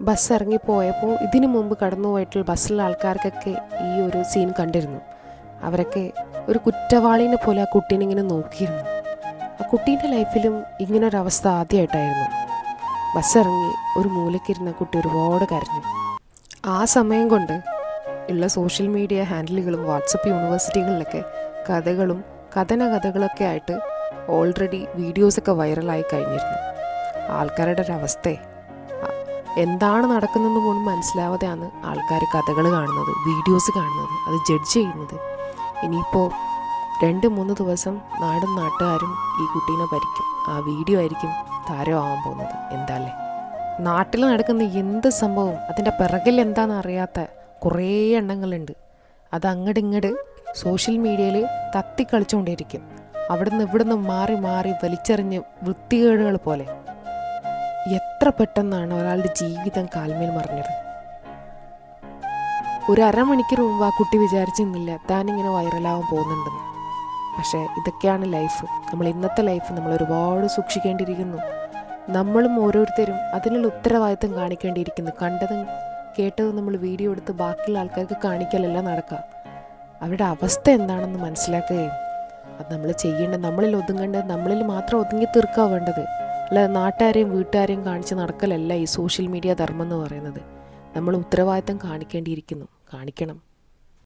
Bus ഇറങ്ങിപ്പോയപ്പോൾ ഇതിനു മുമ്പ് കടന്നുപോയിട്ടുള്ള ബസ്സിലെ ആൾക്കാർക്കൊക്കെ ഈ ഒരു സീൻ കണ്ടിരുന്നു. അവരൊക്കെ ഒരു കുറ്റവാളിനെ പോലെ ആ കുട്ടീനെ ഇങ്ങനെ നോക്കിയിരുന്നു. ആ കുട്ടീൻ്റെ ലൈഫിലും ഇങ്ങനൊരവസ്ഥ ആദ്യമായിട്ടായിരുന്നു. ബസ് ഇറങ്ങി ഒരു മൂലയ്ക്കിരുന്ന കുട്ടി ഒരുപാട് കരഞ്ഞു. ആ സമയം കൊണ്ട് ഉള്ള സോഷ്യൽ മീഡിയ ഹാൻഡിലുകളും വാട്സപ്പ് യൂണിവേഴ്സിറ്റികളിലൊക്കെ കഥകളും കഥകളൊക്കെ ആയിട്ട് ഓൾറെഡി വീഡിയോസൊക്കെ വൈറലായി കഴിഞ്ഞിരുന്നു. ആൾക്കാരുടെ ഒരവസ്ഥയെ എന്താണ് നടക്കുന്നതെന്ന് പോലും മനസ്സിലാവാതെയാണ് ആൾക്കാർ കഥകൾ കാണുന്നത്, വീഡിയോസ് കാണുന്നത്, അത് ജഡ്ജ് ചെയ്യുന്നത്. ഇനിയിപ്പോൾ 2-3 ദിവസം നാടും നാട്ടുകാരും ഈ കുട്ടീനെ ഭരിക്കും. ആ വീഡിയോ ആയിരിക്കും താരമാവാൻ പോകുന്നത്. എന്താല്ലേ, നാട്ടിൽ നടക്കുന്ന എന്ത് സംഭവം അതിൻ്റെ പിറകിൽ എന്താണെന്ന് അറിയാത്ത കുറേ എണ്ണങ്ങളുണ്ട്. അത് അങ്ങോട്ട് സോഷ്യൽ മീഡിയയിൽ തത്തിക്കളിച്ചുകൊണ്ടിരിക്കും. ഇവിടുന്ന് മാറി മാറി വലിച്ചെറിഞ്ഞ് വൃത്തികേടുകൾ പോലെ. എത്ര പെട്ടെന്നാണ് ഒരാളുടെ ജീവിതം കാൽമേൽ മറിഞ്ഞത്. ഒരു അരമണിക്കൂർ മുമ്പ് ആ കുട്ടി വിചാരിച്ചിരുന്നില്ല താനിങ്ങനെ വൈറലാവാൻ പോകുന്നുണ്ടെന്ന്. പക്ഷേ ഇതൊക്കെയാണ് ലൈഫ്. ഇന്നത്തെ ലൈഫ് നമ്മൾ ഒരുപാട് സൂക്ഷിക്കേണ്ടിയിരിക്കുന്നു. നമ്മളും ഓരോരുത്തരും അതിനുള്ള ഉത്തരവാദിത്തം കാണിക്കേണ്ടിയിരിക്കുന്നു. കണ്ടതും കേട്ടതും നമ്മൾ വീഡിയോ എടുത്ത് ബാക്കിയുള്ള ആൾക്കാർക്ക് കാണിക്കലല്ല നടക്കുക. അവരുടെ അവസ്ഥ എന്താണെന്ന് മനസ്സിലാക്കുകയും അത് നമ്മൾ ചെയ്യേണ്ടത് നമ്മളിൽ മാത്രം ഒതുങ്ങി തീർക്കുക വേണ്ടത്. അല്ലാതെ നാട്ടുകാരെയും വീട്ടുകാരെയും കാണിച്ച് നടക്കലല്ല ഈ സോഷ്യൽ മീഡിയ ധർമ്മം എന്ന് പറയുന്നത്. നമ്മൾ ഉത്തരവാദിത്തം കാണിക്കണം.